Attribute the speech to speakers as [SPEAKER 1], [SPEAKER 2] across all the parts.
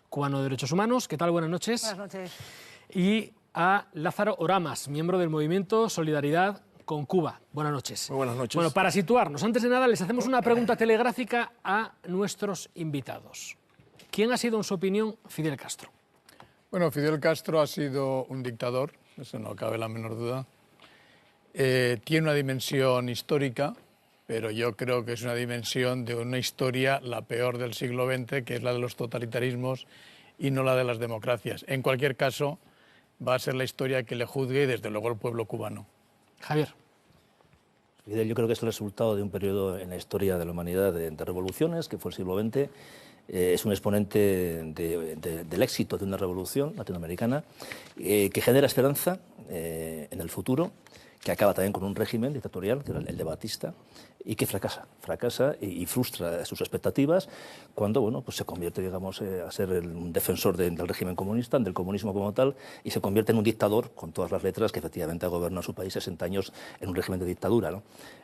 [SPEAKER 1] cubano de derechos humanos. ¿Qué tal? Buenas noches.
[SPEAKER 2] Buenas noches.
[SPEAKER 1] Y a Lázaro Oramas, miembro del movimiento Solidaridad con Cuba. Buenas noches.
[SPEAKER 3] Muy buenas noches.
[SPEAKER 1] Bueno, para situarnos, antes de nada les hacemos una pregunta telegráfica a nuestros invitados. ¿Quién ha sido, en su opinión, Fidel Castro?
[SPEAKER 3] Bueno, Fidel Castro ha sido un dictador, eso no cabe la menor duda. Tiene una dimensión histórica, pero yo creo que es una dimensión de una historia, la peor del siglo XX, que es la de los totalitarismos y no la de las democracias. En cualquier caso, va a ser la historia que le juzgue y desde luego el pueblo cubano.
[SPEAKER 1] Javier.
[SPEAKER 4] Fidel, yo creo que es el resultado de un periodo en la historia de la humanidad de revoluciones, que fue el siglo XX. Es un exponente del éxito de una revolución latinoamericana que genera esperanza en el futuro, que acaba también con un régimen dictatorial, que era el de Batista, y que fracasa y frustra sus expectativas cuando pues se convierte, digamos, a ser un defensor del régimen comunista, del comunismo como tal, y se convierte en un dictador, con todas las letras, que efectivamente ha gobernado su país 60 años en un régimen de dictadura, ¿no?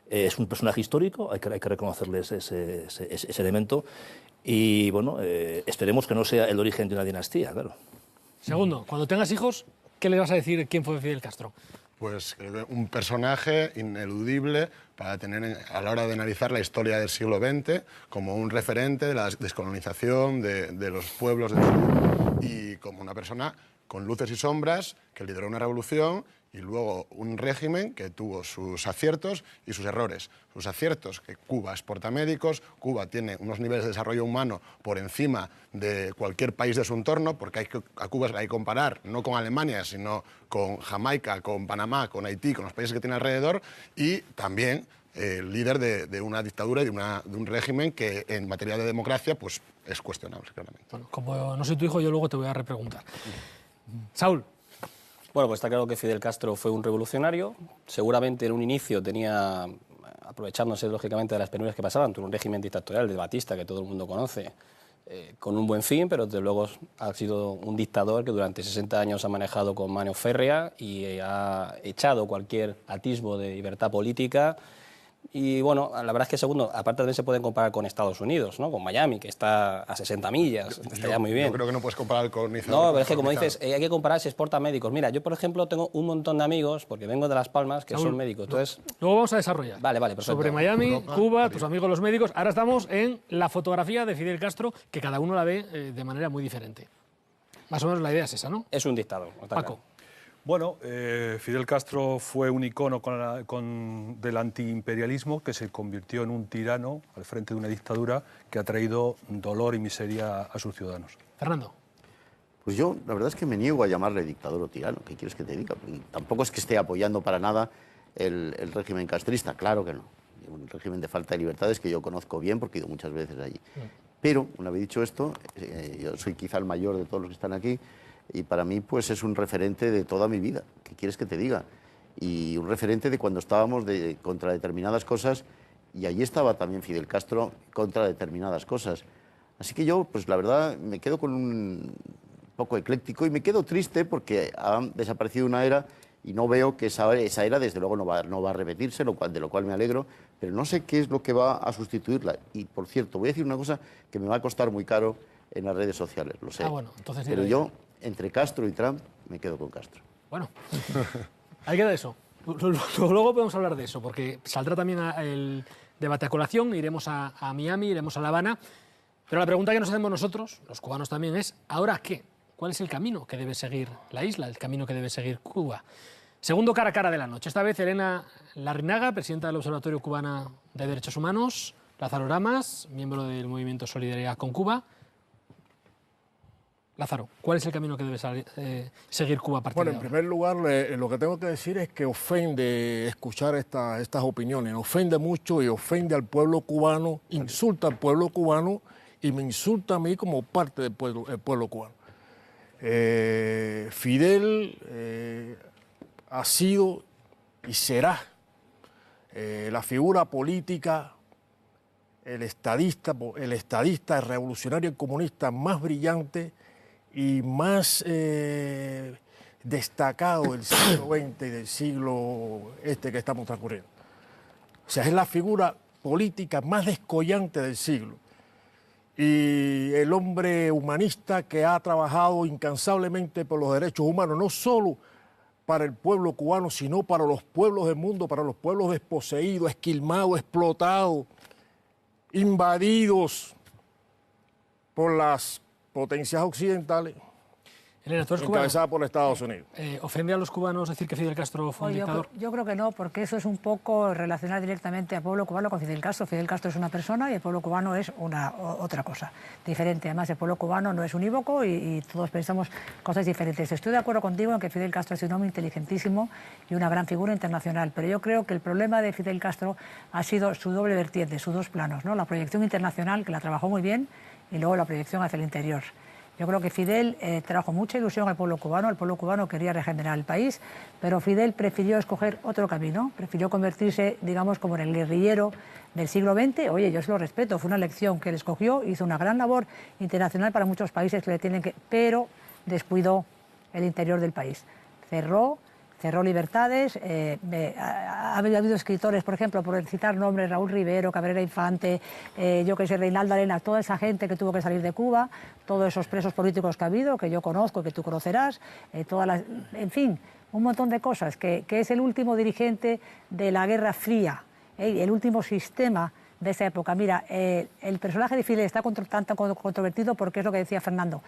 [SPEAKER 4] Es un personaje histórico, hay que reconocerles ese elemento, y bueno, esperemos que no sea el origen de una dinastía, claro.
[SPEAKER 1] Segundo, cuando tengas hijos, ¿qué le vas a decir quién fue Fidel Castro?
[SPEAKER 5] Pues un personaje ineludible para tener a la hora de analizar la historia del siglo XX como un referente de la descolonización de los pueblos del sur y como una persona con luces y sombras que lideró una revolución y luego un régimen que tuvo sus aciertos y sus errores. Sus aciertos, que Cuba exporta médicos, Cuba tiene unos niveles de desarrollo humano por encima de cualquier país de su entorno, porque a Cuba hay que comparar no con Alemania, sino con Jamaica, con Panamá, con Haití, con los países que tiene alrededor, y también líder de una dictadura y de un régimen que en materia de democracia pues, es cuestionable, claramente.
[SPEAKER 1] Bueno, como no soy tu hijo, yo luego te voy a repreguntar. Saúl.
[SPEAKER 6] Bueno, pues está claro que Fidel Castro fue un revolucionario. Seguramente en un inicio tenía, aprovechándose lógicamente de las penurias que pasaban, tuvo un régimen dictatorial de Batista, que todo el mundo conoce, con un buen fin, pero desde luego ha sido un dictador que durante 60 años ha manejado con mano férrea y ha echado cualquier atisbo de libertad política. Y bueno, la verdad es que segundo, aparte también se pueden comparar con Estados Unidos, ¿no? Con Miami, que está a 60 millas, está ya muy bien.
[SPEAKER 5] Yo creo que no puedes comparar el colonizador.
[SPEAKER 6] No, pero es que como dices, hay que comparar si exporta médicos. Mira, yo por ejemplo tengo un montón de amigos, porque vengo de Las Palmas, que son médicos. Entonces,
[SPEAKER 1] luego vamos a desarrollar.
[SPEAKER 6] Vale, perfecto.
[SPEAKER 1] Sobre Miami, Cuba, tus amigos los médicos. Ahora estamos en la fotografía de Fidel Castro, que cada uno la ve de manera muy diferente. Más o menos la idea es esa, ¿no?
[SPEAKER 6] Es un dictador.
[SPEAKER 1] Paco.
[SPEAKER 7] Bueno, Fidel Castro fue un icono del antiimperialismo que se convirtió en un tirano al frente de una dictadura que ha traído dolor y miseria a sus ciudadanos.
[SPEAKER 1] Fernando.
[SPEAKER 8] Pues yo, la verdad es que me niego a llamarle dictador o tirano. ¿Qué quieres que te diga? Y tampoco es que esté apoyando para nada el régimen castrista, claro que no. Un régimen de falta de libertades que yo conozco bien porque he ido muchas veces allí. Pero, una vez dicho esto, yo soy quizá el mayor de todos los que están aquí, y para mí pues es un referente de toda mi vida. ¿Qué quieres que te diga? Y un referente de cuando estábamos contra determinadas cosas, y allí estaba también Fidel Castro contra determinadas cosas. Así que yo, pues la verdad, me quedo con un poco ecléctico y me quedo triste porque ha desaparecido una era y no veo que esa era desde luego no va a repetirse, de lo cual me alegro, pero no sé qué es lo que va a sustituirla. Y por cierto, voy a decir una cosa que me va a costar muy caro en las redes sociales, lo sé.
[SPEAKER 1] Bueno, entonces
[SPEAKER 8] pero yo, entre Castro y Trump, me quedo con Castro.
[SPEAKER 1] Bueno, ahí queda eso. Luego podemos hablar de eso, porque saldrá también el debate a colación, iremos a Miami, iremos a La Habana, pero la pregunta que nos hacemos nosotros, los cubanos también, es ¿ahora qué? ¿Cuál es el camino que debe seguir la isla, el camino que debe seguir Cuba? Segundo cara a cara de la noche. Esta vez Elena Larrinaga, presidenta del Observatorio Cubana de Derechos Humanos, Lázaro Oramas, miembro del movimiento Solidaridad con Cuba. Lázaro, ¿cuál es el camino que debe seguir Cuba a partir de ahora?
[SPEAKER 3] Bueno, en primer lugar, lo que tengo que decir es que ofende escuchar estas opiniones, ofende mucho y ofende al pueblo cubano, insulta al pueblo cubano y me insulta a mí como parte del pueblo cubano. Fidel ha sido y será la figura política, el estadista, el revolucionario y comunista más brillante y más destacado del siglo XX y del siglo que estamos transcurriendo. O sea, es la figura política más descollante del siglo.
[SPEAKER 2] y el hombre humanista que ha trabajado incansablemente por los derechos humanos, no solo para el pueblo cubano, sino para los pueblos del mundo, para los pueblos desposeídos, esquilmados, explotados, invadidos por las potencias occidentales,
[SPEAKER 1] Elena, tú eres cubana.
[SPEAKER 2] encabezada por Estados Unidos.
[SPEAKER 1] ¿Ofende a los cubanos decir que Fidel Castro fue un dictador?
[SPEAKER 9] Yo creo que no, porque eso es un poco relacionar directamente al pueblo cubano con Fidel Castro. Fidel Castro es una persona y el pueblo cubano es otra cosa, diferente. Además, el pueblo cubano no es unívoco y todos pensamos cosas diferentes. Estoy de acuerdo contigo en que Fidel Castro es un hombre inteligentísimo y una gran figura internacional, pero yo creo que el problema de Fidel Castro ha sido su doble vertiente, sus dos planos, ¿no? La proyección internacional, que la trabajó muy bien, y luego la proyección hacia el interior. Yo creo que Fidel trajo mucha ilusión al pueblo cubano. El pueblo cubano quería regenerar el país, pero Fidel prefirió escoger otro camino, prefirió convertirse, digamos, como en el guerrillero del siglo XX. Oye, yo se lo respeto, fue una elección que él escogió, hizo una gran labor internacional para muchos países que le tienen que... pero descuidó el interior del país. Cerró libertades, ha habido escritores, por ejemplo, por citar nombres, Raúl Rivero, Cabrera Infante, yo que sé, Reinaldo Arenas, toda esa gente que tuvo que salir de Cuba, todos esos presos políticos que ha habido, que yo conozco, que tú conocerás, en fin, un montón de cosas, que es el último dirigente de la Guerra Fría, el último sistema de esa época. Mira, el personaje de Fidel está tan controvertido porque es lo que decía Fernando,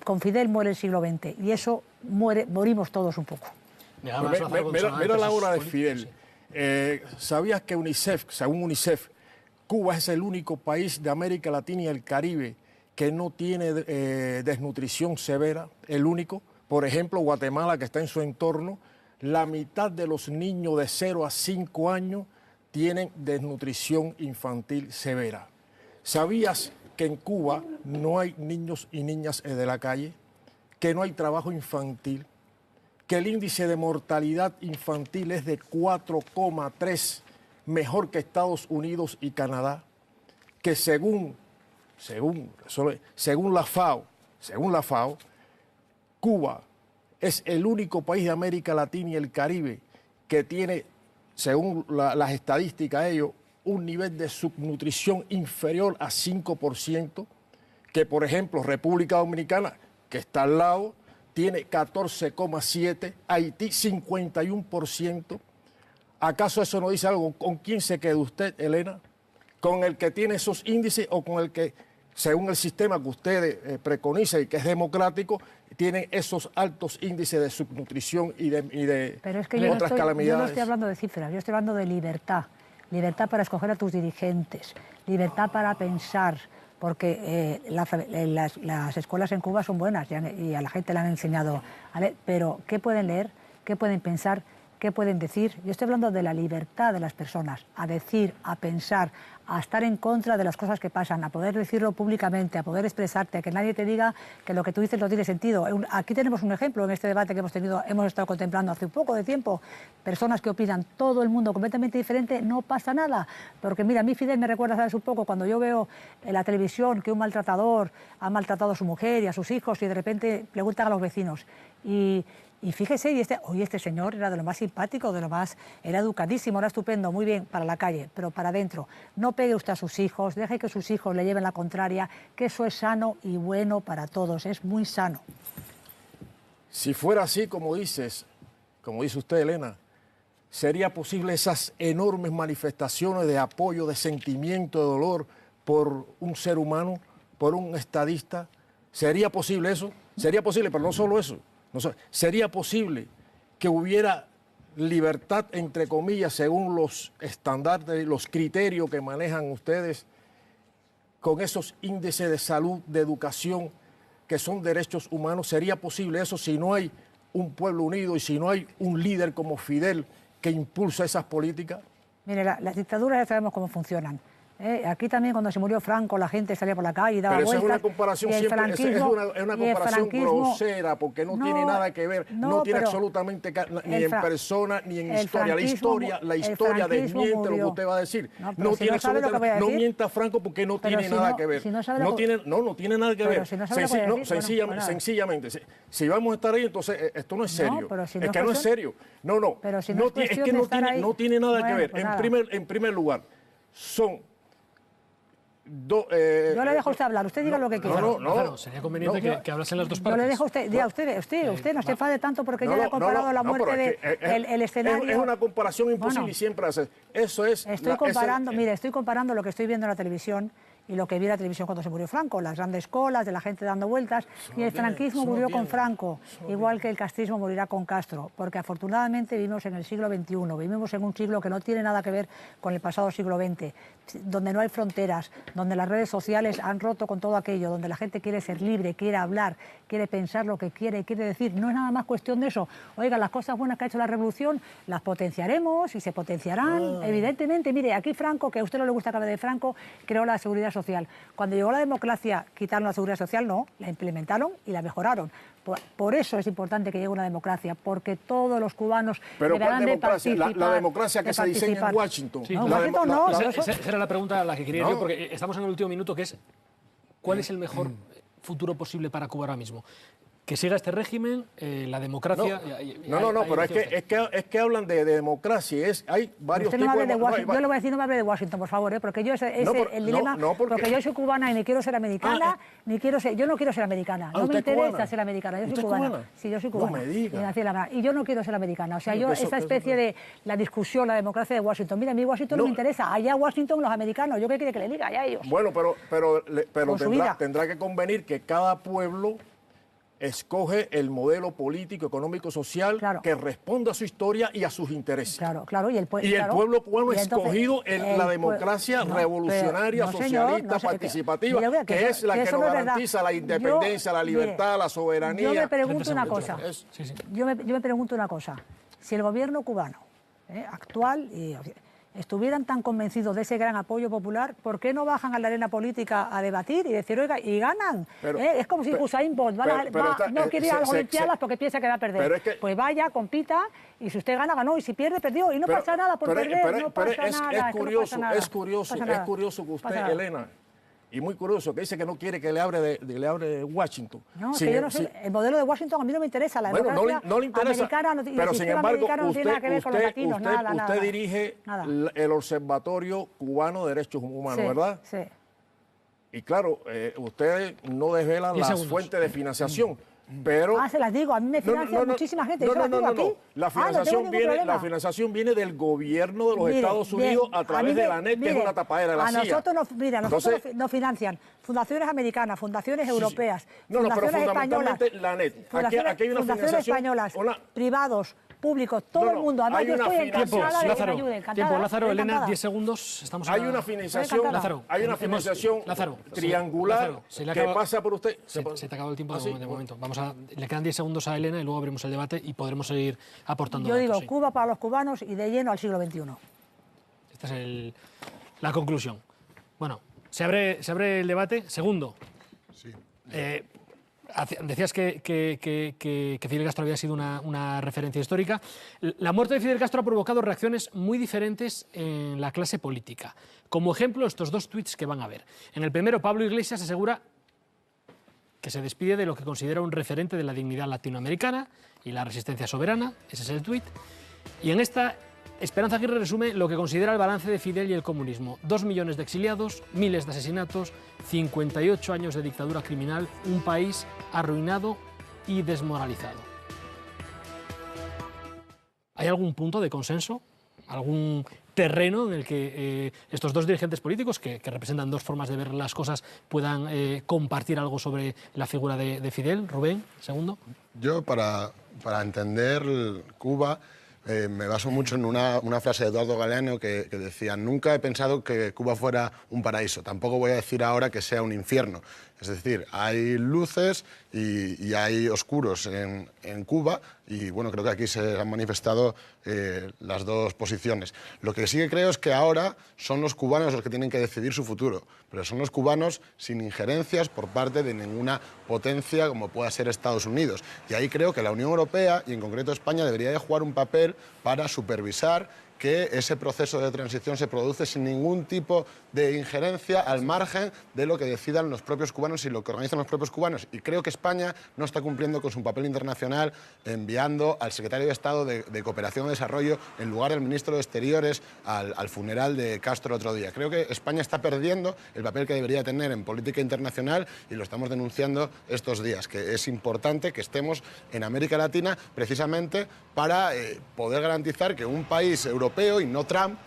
[SPEAKER 9] con Fidel muere el siglo XX y eso morimos todos un poco.
[SPEAKER 2] Mira la obra de Fidel. ¿Sabías que según UNICEF, Cuba es el único país de América Latina y el Caribe que no tiene desnutrición severa? El único. Por ejemplo, Guatemala, que está en su entorno, la mitad de los niños de 0 a 5 años tienen desnutrición infantil severa. ¿Sabías que en Cuba no hay niños y niñas de la calle? ¿Que no hay trabajo infantil? Que el índice de mortalidad infantil es de 4,3, mejor que Estados Unidos y Canadá, que según la FAO, Cuba es el único país de América Latina y el Caribe que tiene, según las estadísticas de ellos, un nivel de subnutrición inferior a 5%, que por ejemplo República Dominicana, que está al lado, tiene 14,7%, Haití 51%. ¿Acaso eso no dice algo? ¿Con quién se queda usted, Elena? ¿Con el que tiene esos índices o con el que, según el sistema que usted preconiza y que es democrático, tiene esos altos índices de subnutrición y de
[SPEAKER 9] Pero es que
[SPEAKER 2] otras calamidades?
[SPEAKER 9] Yo no estoy hablando de cifras, yo estoy hablando de libertad. Libertad para escoger a tus dirigentes, libertad para pensar, porque las escuelas en Cuba son buenas y a la gente le han enseñado a leer, pero ¿qué pueden leer? ¿Qué pueden pensar? ¿Qué pueden decir? Yo estoy hablando de la libertad de las personas, a decir, a pensar, a estar en contra de las cosas que pasan, a poder decirlo públicamente, a poder expresarte, a que nadie te diga que lo que tú dices no tiene sentido. Aquí tenemos un ejemplo en este debate que hemos estado contemplando hace un poco de tiempo, personas que opinan todo el mundo completamente diferente, no pasa nada. Porque mira, a mí Fidel me recuerda, ¿sabes? Un poco cuando yo veo en la televisión que un maltratador ha maltratado a su mujer y a sus hijos y de repente preguntan a los vecinos y fíjese, este señor era de lo más simpático, era educadísimo, era estupendo, muy bien para la calle, pero para adentro. No pegue usted a sus hijos, deje que sus hijos le lleven la contraria, que eso es sano y bueno para todos, es muy sano.
[SPEAKER 2] Si fuera así, como dice usted, Elena, ¿sería posible esas enormes manifestaciones de apoyo, de sentimiento, de dolor por un ser humano, por un estadista? ¿Sería posible eso? Sería posible, pero no solo eso. ¿Sería posible que hubiera libertad, entre comillas, según los estándares, los criterios que manejan ustedes, con esos índices de salud, de educación, que son derechos humanos? ¿Sería posible eso si no hay un pueblo unido y si no hay un líder como Fidel que impulsa esas políticas?
[SPEAKER 9] Mire, las dictaduras ya sabemos cómo funcionan. Aquí también cuando se murió Franco la gente salía por la calle y daba vueltas.
[SPEAKER 2] Pero eso es una comparación siempre, es una comparación grosera porque no tiene nada que ver, no tiene absolutamente ni en persona ni en historia. La historia desmiente lo que usted va a decir. No tiene absolutamente, no mienta Franco porque no tiene nada que ver. No tiene nada que ver. Sencillamente, si vamos a estar ahí, entonces esto no es serio. Es que no es serio. Es que no tiene nada que ver. En primer lugar, son
[SPEAKER 9] Yo le dejo a usted hablar, usted diga lo que quiera.
[SPEAKER 1] Claro, sería conveniente que hablasen las dos partes.
[SPEAKER 9] Yo le dejo a usted, diga usted no se enfade tanto porque yo le he comparado la muerte del escenario.
[SPEAKER 2] Es una comparación imposible y siempre hace. Eso es...
[SPEAKER 9] Estoy comparando lo que estoy viendo en la televisión y lo que vi en la televisión cuando se murió Franco, las grandes colas de la gente dando vueltas, y el franquismo murió con Franco, igual que el castrismo morirá con Castro, porque afortunadamente vivimos en el siglo XXI, vivimos en un siglo que no tiene nada que ver con el pasado siglo XX, donde no hay fronteras, donde las redes sociales han roto con todo aquello, donde la gente quiere ser libre, quiere hablar, quiere pensar lo que quiere decir. No es nada más cuestión de eso. Oiga, las cosas buenas que ha hecho la revolución las potenciaremos y se potenciarán. Evidentemente, mire, aquí Franco, que a usted no le gusta que hable de Franco, creó la seguridad social. Cuando llegó la democracia, quitaron la seguridad social, no, la implementaron y la mejoraron. Por eso es importante que llegue una democracia, porque todos los cubanos deberán de participar.
[SPEAKER 2] La democracia que se diseña en Washington.
[SPEAKER 1] Sí. Esa era la pregunta a la que quería ir yo, porque estamos en el último minuto, que es ¿cuál es el mejor futuro posible para Cuba ahora mismo? Que siga este régimen, la democracia...
[SPEAKER 2] Pero es que hablan de democracia. Hay varios
[SPEAKER 9] tipos... Yo le voy a decir, no me hable de Washington, por favor, porque yo el dilema... Porque yo soy cubana y ni quiero ser americana, yo no quiero ser americana. No me interesa ser americana, yo soy cubana. Sí, yo soy cubana.
[SPEAKER 2] No me diga.
[SPEAKER 9] Y yo no quiero ser americana. O sea, esa especie de la discusión, la democracia de Washington. Mira, a mí Washington no me interesa. Allá Washington los americanos. ¿Yo qué quiere que le diga? Allá ellos.
[SPEAKER 2] Bueno, pero tendrá que convenir que cada pueblo escoge el modelo político, económico, social que responda a su historia y a sus intereses.
[SPEAKER 9] Claro. Y el
[SPEAKER 2] pueblo cubano ha escogido la democracia revolucionaria, socialista, participativa, que es la que nos garantiza la independencia, la libertad, la soberanía.
[SPEAKER 9] Yo me pregunto una cosa. Si el gobierno cubano actual estuvieran tan convencidos de ese gran apoyo popular, ¿por qué no bajan a la arena política a debatir y decir, oiga, y ganan? Es como si Usain Bolt no quiere ir a las Olimpiadas porque piensa que va a perder. Pues vaya, compita, y si usted gana, ganó, y si pierde, perdió. Y no pasa nada por perder, no pasa nada.
[SPEAKER 2] Es curioso que usted, Elena, y muy curioso, que dice que no quiere que le hable de Washington.
[SPEAKER 9] No, que yo no sé, el modelo de Washington a mí no me interesa. La democracia
[SPEAKER 2] no le interesa,
[SPEAKER 9] americana
[SPEAKER 2] pero sin embargo,
[SPEAKER 9] usted
[SPEAKER 2] dirige el Observatorio Cubano de Derechos Humanos, ¿verdad?
[SPEAKER 9] Sí.
[SPEAKER 2] Y claro, usted no desvela las fuentes de financiación. Pero,
[SPEAKER 9] se las digo, a mí me financia muchísima gente.
[SPEAKER 2] La financiación viene del gobierno de los Estados Unidos a través de la ANET, que es una tapadera de la CIA.
[SPEAKER 9] Nosotros nos financian fundaciones americanas, fundaciones europeas, fundaciones españolas,
[SPEAKER 2] la ANET. Aquí hay una
[SPEAKER 9] fundaciones españolas, privados, públicos, todo el mundo. Además, yo estoy encantada de que me ayuden.
[SPEAKER 1] Tiempo, Lázaro, Elena, 10 segundos.
[SPEAKER 2] Hay una financiación triangular que pasa por usted.
[SPEAKER 1] Se te acabó el tiempo de momento. Le quedan 10 segundos a Elena y luego abrimos el debate y podremos seguir aportando
[SPEAKER 9] datos.
[SPEAKER 1] Yo
[SPEAKER 9] digo, Cuba para los cubanos y de lleno al siglo XXI.
[SPEAKER 1] Esta es la conclusión. Bueno, se abre el debate. Segundo.
[SPEAKER 5] Sí.
[SPEAKER 1] Decías que Fidel Castro había sido una referencia histórica. La muerte de Fidel Castro ha provocado reacciones muy diferentes en la clase política. Como ejemplo, estos dos tuits que van a ver. En el primero, Pablo Iglesias asegura que se despide de lo que considera un referente de la dignidad latinoamericana y la resistencia soberana. Ese es el tuit. Y en esta, Esperanza Aguirre resume lo que considera el balance de Fidel y el comunismo. 2 millones de exiliados, miles de asesinatos, 58 años de dictadura criminal, un país arruinado y desmoralizado. ¿Hay algún punto de consenso? ¿Algún terreno en el que estos dos dirigentes políticos, que representan dos formas de ver las cosas, puedan compartir algo sobre la figura de Fidel? Rubén, segundo.
[SPEAKER 5] Yo, para entender Cuba, me baso mucho en una frase de Eduardo Galeano que decía: nunca he pensado que Cuba fuera un paraíso, tampoco voy a decir ahora que sea un infierno. Es decir, hay luces y hay oscuros en Cuba y bueno, creo que aquí se han manifestado las dos posiciones. Lo que sí que creo es que ahora son los cubanos los que tienen que decidir su futuro, pero son los cubanos sin injerencias por parte de ninguna potencia como pueda ser Estados Unidos. Y ahí creo que la Unión Europea, y en concreto España, debería de jugar un papel para supervisar que ese proceso de transición se produce sin ningún tipo de injerencia al margen de lo que decidan los propios cubanos y lo que organizan los propios cubanos. Y creo que España no está cumpliendo con su papel internacional enviando al secretario de Estado de Cooperación y Desarrollo en lugar del ministro de Exteriores al funeral de Castro otro día. Creo que España está perdiendo el papel que debería tener en política internacional y lo estamos denunciando estos días, que es importante que estemos en América Latina precisamente para poder garantizar que un país europeo y no Trump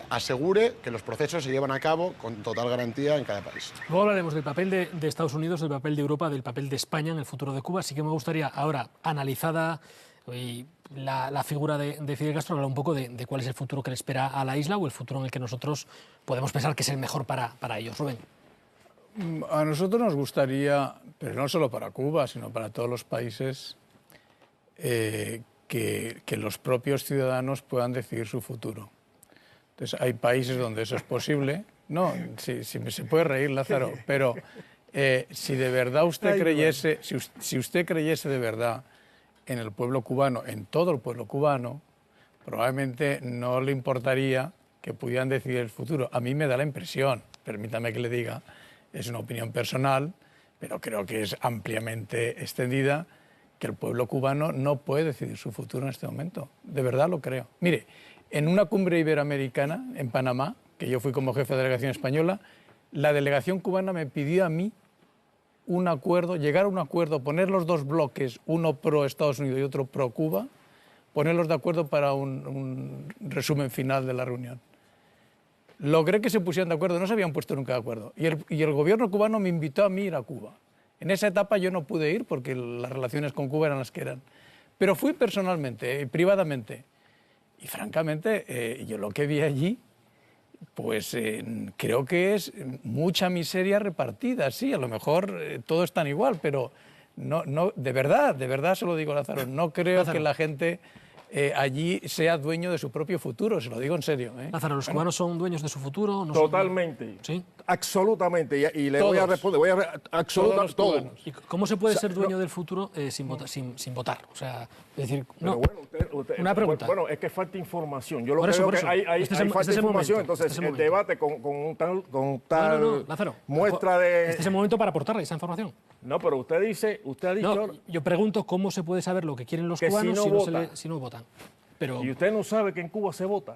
[SPEAKER 5] asegure que los procesos se llevan a cabo con total garantía en cada país.
[SPEAKER 1] Luego hablaremos del papel de Estados Unidos, del papel de Europa, del papel de España en el futuro de Cuba. Así que me gustaría ahora, analizada la figura de Fidel Castro, hablar un poco de cuál es el futuro que le espera a la isla o el futuro en el que nosotros podemos pensar que es el mejor para ellos. Rubén.
[SPEAKER 3] A nosotros nos gustaría, pero no solo para Cuba, sino para todos los países, que los propios ciudadanos puedan decidir su futuro. Entonces, hay países donde eso es posible. No, sí, se puede reír, Lázaro, pero si de verdad usted creyese, si usted creyese de verdad en el pueblo cubano, en todo el pueblo cubano, probablemente no le importaría que pudieran decidir el futuro. A mí me da la impresión, permítame que le diga, es una opinión personal, pero creo que es ampliamente extendida, que el pueblo cubano no puede decidir su futuro en este momento. De verdad lo creo. Mire, en una cumbre iberoamericana en Panamá, que yo fui como jefe de delegación española, la delegación cubana me pidió a mí un acuerdo, llegar a un acuerdo, poner los dos bloques, uno pro Estados Unidos y otro pro Cuba, ponerlos de acuerdo para un resumen final de la reunión. Logré que se pusieran de acuerdo, no se habían puesto nunca de acuerdo. Y el gobierno cubano me invitó a mí a ir a Cuba. En esa etapa yo no pude ir porque las relaciones con Cuba eran las que eran. Pero fui personalmente, privadamente. Y francamente, yo lo que vi allí, pues creo que es mucha miseria repartida. Sí, a lo mejor todo es tan igual, pero no, de verdad se lo digo, Lázaro, no creo que la gente allí sea dueño de su propio futuro, se lo digo en serio.
[SPEAKER 1] Lázaro, ¿los cubanos son dueños de su futuro? ¿No
[SPEAKER 2] Totalmente.
[SPEAKER 1] ¿Sí?
[SPEAKER 2] Absolutamente. Y le
[SPEAKER 3] Todos.
[SPEAKER 2] voy a responder. Absolutamente todos.
[SPEAKER 1] ¿Y cómo se puede ser dueño del futuro sin votar? O sea, es decir, no.
[SPEAKER 2] Bueno,
[SPEAKER 1] Una pregunta.
[SPEAKER 2] Bueno, es que falta información. Yo lo
[SPEAKER 1] Por
[SPEAKER 2] que
[SPEAKER 1] eso,
[SPEAKER 2] veo
[SPEAKER 1] por
[SPEAKER 2] que
[SPEAKER 1] eso.
[SPEAKER 2] hay
[SPEAKER 1] Este es el-
[SPEAKER 2] falta
[SPEAKER 1] este es el
[SPEAKER 2] información.
[SPEAKER 1] momento,
[SPEAKER 2] Entonces,
[SPEAKER 1] este es el
[SPEAKER 2] el debate con tal
[SPEAKER 1] No, Lázaro.
[SPEAKER 2] muestra de...
[SPEAKER 1] Este es el momento para aportarle esa información.
[SPEAKER 2] No, pero usted ha dicho...
[SPEAKER 1] No, yo pregunto cómo se puede saber lo que quieren los
[SPEAKER 2] Que si
[SPEAKER 1] cubanos
[SPEAKER 2] no votan.
[SPEAKER 1] si no votan. Pero
[SPEAKER 2] Y usted no sabe que en Cuba se vota.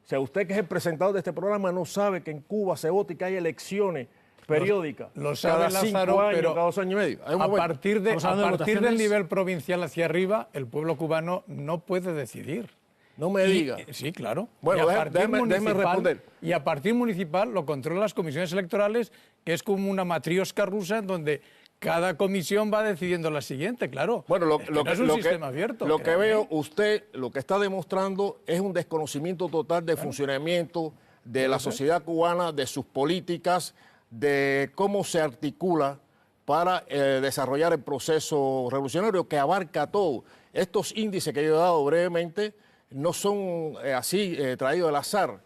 [SPEAKER 2] O sea, usted que es el presentador de este programa no sabe que en Cuba se vota y que hay elecciones periódicas.
[SPEAKER 3] Lo sabe
[SPEAKER 2] cada 5
[SPEAKER 3] Lázaro,
[SPEAKER 2] años,
[SPEAKER 3] pero
[SPEAKER 2] cada 2 años y medio. Hay un
[SPEAKER 3] a
[SPEAKER 2] momento.
[SPEAKER 3] partir
[SPEAKER 1] Estamos hablando de
[SPEAKER 3] del
[SPEAKER 1] votaciones.
[SPEAKER 3] nivel provincial hacia arriba, el pueblo cubano no puede decidir.
[SPEAKER 2] No me diga.
[SPEAKER 3] Sí, claro.
[SPEAKER 2] Bueno,
[SPEAKER 3] Y a
[SPEAKER 2] déjeme
[SPEAKER 3] partir municipal-
[SPEAKER 2] responder.
[SPEAKER 3] Y a partir municipal lo controlan las comisiones electorales, que es como una matriosca rusa en donde cada comisión va decidiendo la siguiente, claro.
[SPEAKER 2] Bueno,
[SPEAKER 3] Es que no es un sistema abierto.
[SPEAKER 2] Lo que
[SPEAKER 3] créame.
[SPEAKER 2] veo, usted lo que está demostrando es un desconocimiento total del funcionamiento de la sociedad cubana, de sus políticas, de cómo se articula para desarrollar el proceso revolucionario que abarca todo. Estos índices que yo he dado brevemente no son así traídos al azar.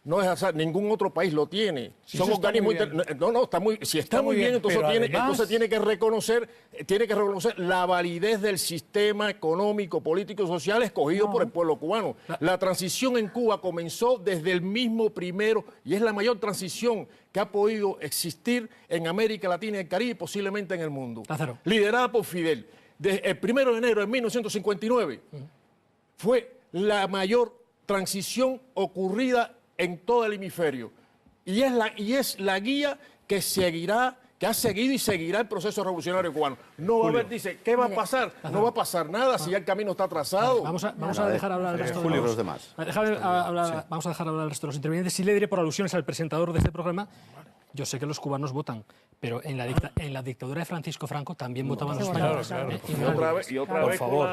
[SPEAKER 2] No es azar, ningún otro país lo tiene.
[SPEAKER 3] Si
[SPEAKER 2] Son
[SPEAKER 3] eso está
[SPEAKER 2] organismos
[SPEAKER 3] muy bien.
[SPEAKER 2] si está muy bien, entonces
[SPEAKER 3] pero además-
[SPEAKER 2] tiene que reconocer la validez del sistema económico, político y social escogido por el pueblo cubano. La transición en Cuba comenzó desde el mismo primero y es la mayor transición que ha podido existir en América Latina y el Caribe y posiblemente en el mundo.
[SPEAKER 1] Lázaro.
[SPEAKER 2] Liderada por Fidel. Desde el 1 de enero de 1959 fue la mayor transición ocurrida en todo el hemisferio. Y es la guía que seguirá, que ha seguido y seguirá el proceso revolucionario cubano. No va a haber, dice, ¿qué va a pasar? No va a pasar nada si ya el camino está trazado.
[SPEAKER 1] Vamos a dejar hablar al resto de
[SPEAKER 8] los demás.
[SPEAKER 1] Vamos a dejar hablar al resto de los intervinientes. Sí le diré por alusiones al presentador de este programa. Yo sé que los cubanos votan, pero en la dictadura de Francisco Franco también votaban los españoles.
[SPEAKER 2] Y otra vez
[SPEAKER 6] favor.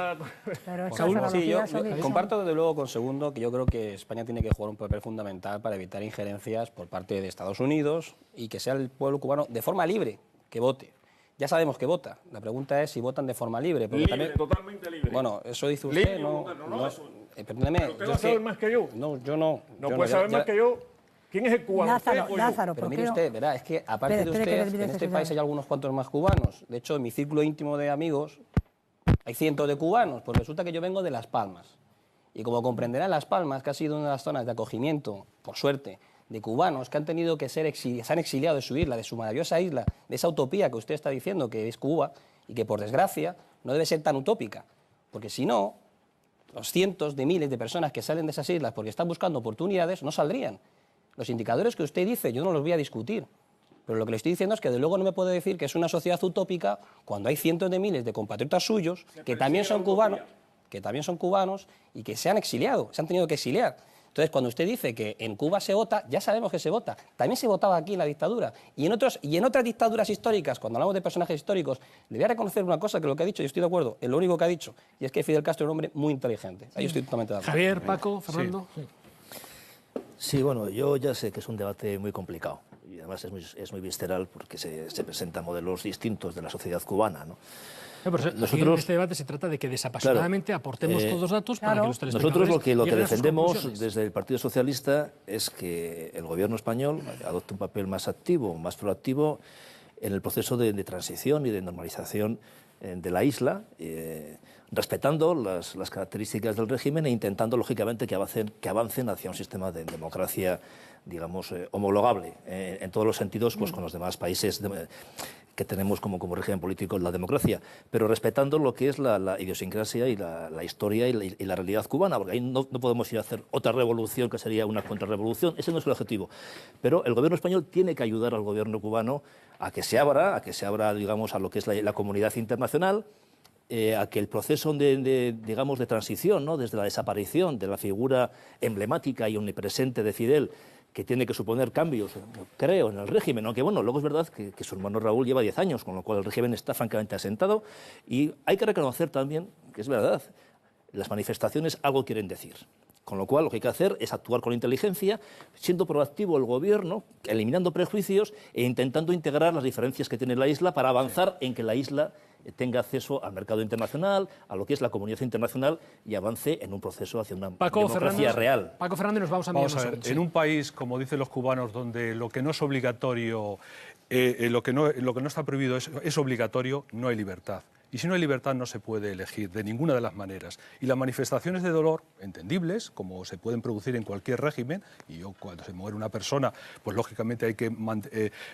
[SPEAKER 9] Pero estas
[SPEAKER 1] Saúl,
[SPEAKER 6] Sí, yo
[SPEAKER 9] analogías son-
[SPEAKER 6] comparto desde luego con Segundo que yo creo que España tiene que jugar un papel fundamental para evitar injerencias por parte de Estados Unidos y que sea el pueblo cubano de forma libre que vote. Ya sabemos que vota. La pregunta es si votan de forma libre. Porque también,
[SPEAKER 2] totalmente libre.
[SPEAKER 6] bueno, eso dice usted,
[SPEAKER 2] Libre,
[SPEAKER 6] no.
[SPEAKER 2] no, eso-
[SPEAKER 6] Perdóneme.
[SPEAKER 2] Pero usted
[SPEAKER 6] yo
[SPEAKER 2] va a
[SPEAKER 6] es que-
[SPEAKER 2] saber más que yo.
[SPEAKER 6] No, yo no.
[SPEAKER 2] No
[SPEAKER 6] yo
[SPEAKER 2] puede
[SPEAKER 6] yo-
[SPEAKER 2] saber
[SPEAKER 6] ya-
[SPEAKER 2] más que yo. ¿Quién es el cubano?
[SPEAKER 9] Lázaro,
[SPEAKER 2] ¿Usted o yo?
[SPEAKER 9] Lázaro,
[SPEAKER 6] Pero
[SPEAKER 9] ¿por
[SPEAKER 6] mire
[SPEAKER 9] qué no?
[SPEAKER 6] usted, verá, es que aparte
[SPEAKER 9] Espere,
[SPEAKER 6] de
[SPEAKER 9] espere, que
[SPEAKER 6] usted,
[SPEAKER 9] termine
[SPEAKER 6] en
[SPEAKER 9] este
[SPEAKER 6] este país hay algunos cuantos más cubanos. De hecho, en mi círculo íntimo de amigos hay cientos de cubanos, pues resulta que yo vengo de Las Palmas. Y como comprenderán, Las Palmas, que ha sido una de las zonas de acogimiento, por suerte, de cubanos que han tenido que se han exiliado de su isla, de su maravillosa isla, de esa utopía que usted está diciendo que es Cuba y que, por desgracia, no debe ser tan utópica, porque si no, los cientos de miles de personas que salen de esas islas porque están buscando oportunidades no saldrían. Los indicadores que usted dice yo no los voy a discutir, pero lo que le estoy diciendo es que de luego no me puede decir que es una sociedad utópica cuando hay cientos de miles de compatriotas suyos que también son cubanos y que se han exiliado, se han tenido que exiliar. Entonces, cuando usted dice que en Cuba se vota, ya sabemos que se vota. También se votaba aquí en la dictadura. Y en otras dictaduras históricas, cuando hablamos de personajes históricos, le voy a reconocer una cosa, que lo que ha dicho, yo estoy de acuerdo, es lo único que ha dicho, y es que Fidel Castro es un hombre muy inteligente. Ahí estoy totalmente de acuerdo.
[SPEAKER 1] Javier, Paco, Fernando.
[SPEAKER 4] Sí, bueno, yo ya sé que es un debate muy complicado y además es muy visceral porque se presentan modelos distintos de la sociedad cubana, ¿no?
[SPEAKER 1] Nosotros, en este debate se trata de que desapasionadamente aportemos todos los datos para que los telespectadores
[SPEAKER 4] nosotros lo que
[SPEAKER 1] lleguen a sus
[SPEAKER 4] defendemos
[SPEAKER 1] conclusiones.
[SPEAKER 4] desde el Partido Socialista es que el gobierno español adopte un papel más activo, más proactivo en el proceso de transición y de normalización de la isla, respetando las características del régimen e intentando, lógicamente, que avancen hacia un sistema de democracia, digamos, homologable en todos los sentidos pues, con los demás países que tenemos como régimen político la democracia, pero respetando lo que es la idiosincrasia y la historia y la realidad cubana, porque ahí no podemos ir a hacer otra revolución que sería una contrarrevolución, ese no es el objetivo. Pero el gobierno español tiene que ayudar al gobierno cubano a que se abra, digamos, a lo que es la comunidad internacional, a que el proceso digamos, de transición, ¿no? Desde la desaparición de la figura emblemática y omnipresente de Fidel, que tiene que suponer cambios, creo, en el régimen, aunque bueno, luego es verdad que su hermano Raúl lleva 10 años, con lo cual el régimen está francamente asentado, y hay que reconocer también que es verdad, las manifestaciones algo quieren decir. Con lo cual, lo que hay que hacer es actuar con inteligencia, siendo proactivo el gobierno, eliminando prejuicios e intentando integrar las diferencias que tiene la isla para avanzar en que la isla tenga acceso al mercado internacional, a lo que es la comunidad internacional y avance en un proceso hacia una democracia real.
[SPEAKER 1] Paco Fernández, nos vamos a
[SPEAKER 7] ver, en un país, como dicen los cubanos, donde lo que no es obligatorio, lo que no está prohibido es obligatorio, no hay libertad. Y si no hay libertad no se puede elegir de ninguna de las maneras. Y las manifestaciones de dolor, entendibles, como se pueden producir en cualquier régimen, y cuando se muere una persona, pues lógicamente hay que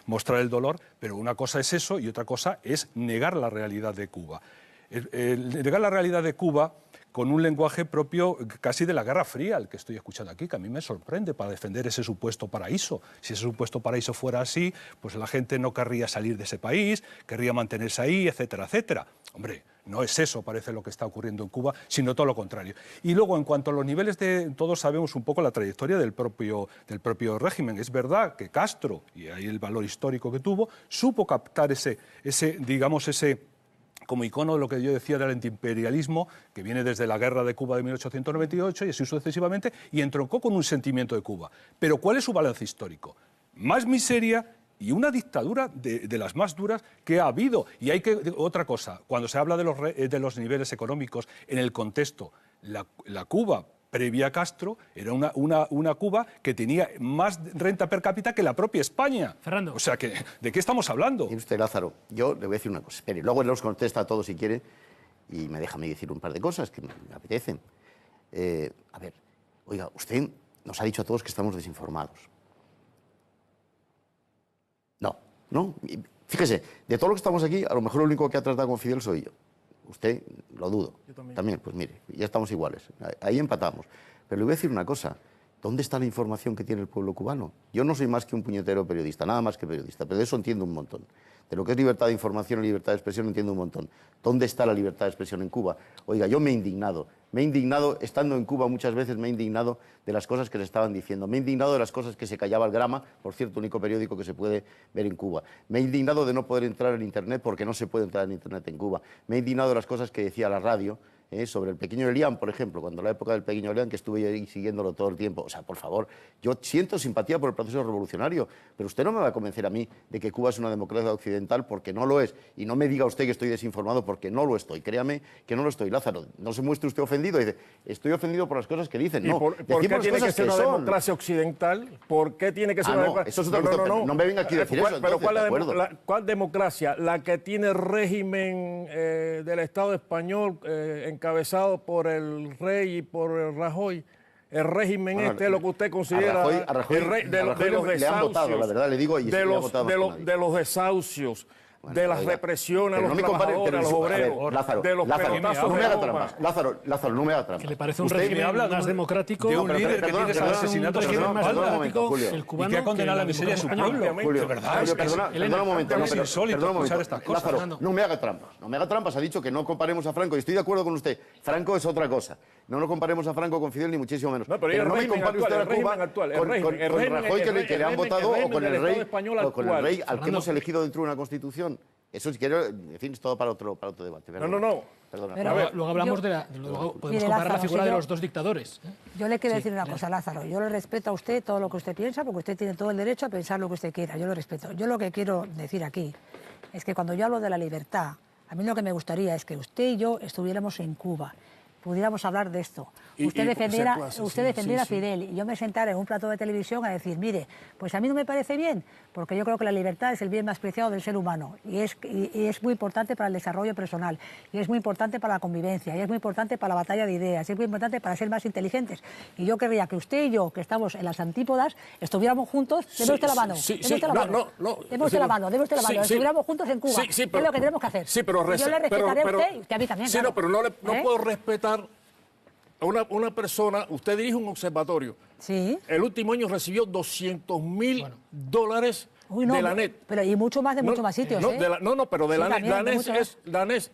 [SPEAKER 7] mostrar el dolor, pero una cosa es eso y otra cosa es negar la realidad de Cuba. Negar la realidad de Cuba con un lenguaje propio casi de la Guerra Fría, el que estoy escuchando aquí, que a mí me sorprende para defender ese supuesto paraíso. Si ese supuesto paraíso fuera así, pues la gente no querría salir de ese país, querría mantenerse ahí, etcétera, etcétera. Hombre, no es eso, parece lo que está ocurriendo en Cuba, sino todo lo contrario. Y luego, en cuanto a los niveles todos sabemos un poco la trayectoria del propio régimen. Es verdad que Castro, y ahí el valor histórico que tuvo, supo captar ese como icono de lo que yo decía del antiimperialismo, que viene desde la guerra de Cuba de 1898 y así sucesivamente, y entroncó con un sentimiento de Cuba. Pero ¿cuál es su balance histórico? Más miseria y una dictadura de las más duras que ha habido. Y otra cosa, cuando se habla de los niveles económicos en el contexto, la Cuba previa a Castro era una Cuba que tenía más renta per cápita que la propia España.
[SPEAKER 1] Fernando.
[SPEAKER 7] O sea, ¿de qué estamos hablando?
[SPEAKER 8] Mire usted, Lázaro, yo le voy a decir una cosa. Espere, luego él nos contesta a todos si quiere y me deja a mí decir un par de cosas que me apetecen. A ver, oiga, usted nos ha dicho a todos que estamos desinformados. No. Fíjese, de todo lo que estamos aquí, a lo mejor el único que ha tratado con Fidel soy yo. Usted, lo dudo.
[SPEAKER 2] Yo
[SPEAKER 8] también, pues mire, ya estamos iguales. Ahí empatamos. Pero le voy a decir una cosa. ¿Dónde está la información que tiene el pueblo cubano? Yo no soy más que un puñetero periodista, nada más que periodista, pero de eso entiendo un montón. De lo que es libertad de información y libertad de expresión entiendo un montón. ¿Dónde está la libertad de expresión en Cuba? Oiga, yo me he indignado, estando en Cuba muchas veces me he indignado de las cosas que se estaban diciendo, me he indignado de las cosas que se callaba el Grama, por cierto, único periódico que se puede ver en Cuba. Me he indignado de no poder entrar en Internet porque no se puede entrar en Internet en Cuba. Me he indignado de las cosas que decía la radio, sobre el Pequeño Elián, por ejemplo, cuando la época del Pequeño Elián, que estuve ahí siguiéndolo todo el tiempo. O sea, por favor, yo siento simpatía por el proceso revolucionario, pero usted no me va a convencer a mí de que Cuba es una democracia occidental porque no lo es. Y no me diga usted que estoy desinformado porque no lo estoy. Créame que no lo estoy, Lázaro. No se muestre usted ofendido. Dice, estoy ofendido por las cosas que dicen. No,
[SPEAKER 2] ¿por qué tiene que ser una democracia occidental? ¿Por qué tiene que ser una democracia?
[SPEAKER 8] Eso es otra cosa. No me venga aquí a decir eso.
[SPEAKER 2] Pero ¿cuál democracia? ¿La que tiene el régimen del Estado español encabezado por el rey y por el Rajoy? el régimen es lo que usted considera
[SPEAKER 8] a Rajoy
[SPEAKER 2] de los desahucios,
[SPEAKER 8] le han votado, la verdad, le digo, y
[SPEAKER 2] de los desahucios, de las represiones a los trabajadores, a los obreros,
[SPEAKER 8] Lázaro,
[SPEAKER 2] de los pelotazos
[SPEAKER 8] no me
[SPEAKER 2] de
[SPEAKER 8] haga
[SPEAKER 2] goma.
[SPEAKER 8] trampas. Lázaro, no me haga trampas.
[SPEAKER 1] Que le parece un régimen más democrático.
[SPEAKER 7] De un líder que tiene asesinatos en la espalda. Y que ha condenado la miseria de su pueblo.
[SPEAKER 8] Julio,
[SPEAKER 7] De verdad,
[SPEAKER 8] perdona un momento.
[SPEAKER 7] es insólito escuchar estas cosas.
[SPEAKER 8] Lázaro, no me haga trampas. No me haga trampas. Ha dicho que no comparemos a Franco. Y estoy de acuerdo con usted. Franco es otra cosa. No lo comparemos a Franco con Fidel, ni muchísimo menos.
[SPEAKER 2] No, pero
[SPEAKER 8] no me compare usted a Cuba con Rajoy, que le han votado, o con el rey al que hemos elegido dentro de una constitución. Eso, si quiero, en fin, es todo para otro debate.
[SPEAKER 2] No.
[SPEAKER 8] Perdona.
[SPEAKER 1] Pero luego hablamos luego podemos comparar la figura de los dos dictadores.
[SPEAKER 9] Yo le quiero decir una cosa, Lázaro. Yo le respeto a usted todo lo que usted piensa, porque usted tiene todo el derecho a pensar lo que usted quiera. Yo lo respeto. Yo lo que quiero decir aquí es que cuando yo hablo de la libertad, a mí lo que me gustaría es que usted y yo estuviéramos en Cuba, pudiéramos hablar de esto. Usted defendiera a Fidel y yo me sentara en un plató de televisión a decir, mire, pues a mí no me parece bien, porque yo creo que la libertad es el bien más preciado del ser humano y es muy importante para el desarrollo personal, y es muy importante para la convivencia, y es muy importante para la batalla de ideas, y es muy importante para ser más inteligentes. Y yo querría que usted y yo, que estamos en las antípodas, estuviéramos juntos, deme usted la mano, estuviéramos juntos en Cuba, es lo que tenemos que hacer.
[SPEAKER 2] Sí, pero
[SPEAKER 9] yo le respetaré a usted y a mí también.
[SPEAKER 2] Sí,
[SPEAKER 9] claro.
[SPEAKER 2] pero no puedo respetar a una persona. Usted dirige un observatorio.
[SPEAKER 9] Sí.
[SPEAKER 2] El último año recibió $200,000 de la NET.
[SPEAKER 9] Pero y mucho más de muchos más sitios.
[SPEAKER 2] Pero de la NET. La NET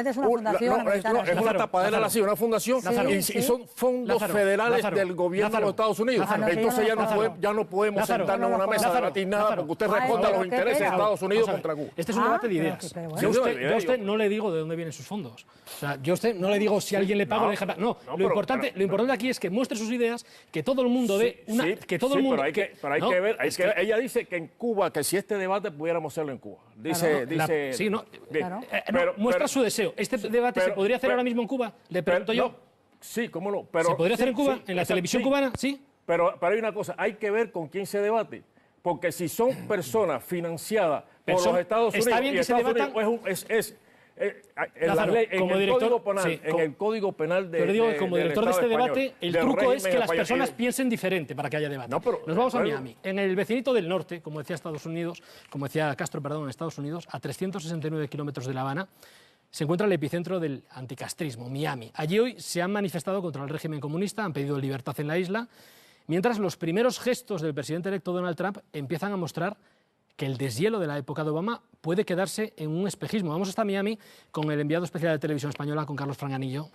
[SPEAKER 2] es
[SPEAKER 9] una fundación americana.
[SPEAKER 2] Es una tapadera, una fundación, y son fondos federales del gobierno de los Estados Unidos. Entonces ya no podemos sentarnos en una mesa a debatir nada, porque usted responde a los intereses de Estados Unidos contra Cuba.
[SPEAKER 1] Este es un debate de ideas. Yo a usted no le digo de dónde vienen sus fondos. O sea, yo a usted no le digo si alguien le paga o le deja pagar. No, lo importante aquí es que muestre sus ideas, que todo el mundo dé una...
[SPEAKER 2] Pero hay que ver, ella dice que en Cuba, que si este debate pudiéramos hacerlo en Cuba.
[SPEAKER 1] Muestra su deseo. ¿Este debate se podría hacer ahora mismo en Cuba? Le pregunto yo.
[SPEAKER 2] Sí, cómo no.
[SPEAKER 1] ¿Se podría hacer en Cuba? ¿En la televisión cubana? Sí.
[SPEAKER 2] Pero hay una cosa, hay que ver con quién se debate. Porque si son personas financiadas por los Estados Unidos,
[SPEAKER 1] está bien que se debatan.
[SPEAKER 2] En el Código Penal de...
[SPEAKER 1] Pero digo que como director de este debate, el truco es que las personas piensen diferente para que haya debate. Nos vamos a Miami. En el vecinito del norte, como decía Castro, en Estados Unidos, a 369 kilómetros de La Habana, se encuentra el epicentro del anticastrismo, Miami. Allí hoy se han manifestado contra el régimen comunista, han pedido libertad en la isla, mientras los primeros gestos del presidente electo Donald Trump empiezan a mostrar que el deshielo de la época de Obama puede quedarse en un espejismo. Vamos hasta Miami con el enviado especial de Televisión Española, con Carlos Franganillo.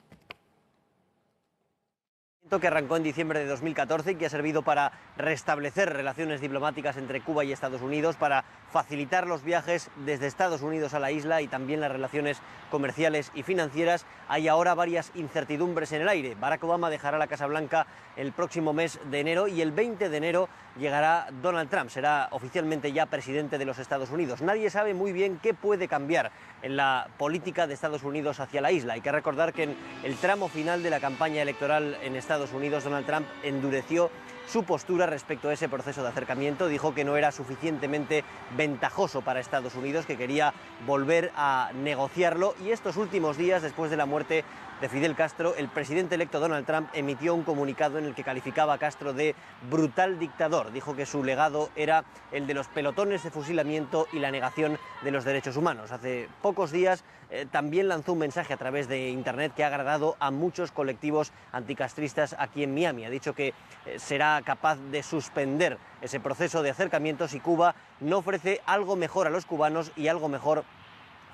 [SPEAKER 10] Que arrancó en diciembre de 2014 y que ha servido para restablecer relaciones diplomáticas entre Cuba y Estados Unidos, para facilitar los viajes desde Estados Unidos a la isla y también las relaciones comerciales y financieras. Hay ahora varias incertidumbres en el aire. Barack Obama dejará la Casa Blanca el próximo mes de enero y el 20 de enero llegará Donald Trump, será oficialmente ya presidente de los Estados Unidos. Nadie sabe muy bien qué puede cambiar en la política de Estados Unidos hacia la isla. Hay que recordar que en el tramo final de la campaña electoral en Estados Unidos, Donald Trump endureció su postura respecto a ese proceso de acercamiento. Dijo que no era suficientemente ventajoso para Estados Unidos, que quería volver a negociarlo, y estos últimos días, después de la muerte de Fidel Castro, el presidente electo Donald Trump emitió un comunicado en el que calificaba a Castro de brutal dictador. Dijo que su legado era el de los pelotones de fusilamiento y la negación de los derechos humanos. Hace pocos días también lanzó un mensaje a través de Internet que ha agradado a muchos colectivos anticastristas aquí en Miami. Ha dicho que será capaz de suspender ese proceso de acercamiento si Cuba no ofrece algo mejor a los cubanos y algo mejor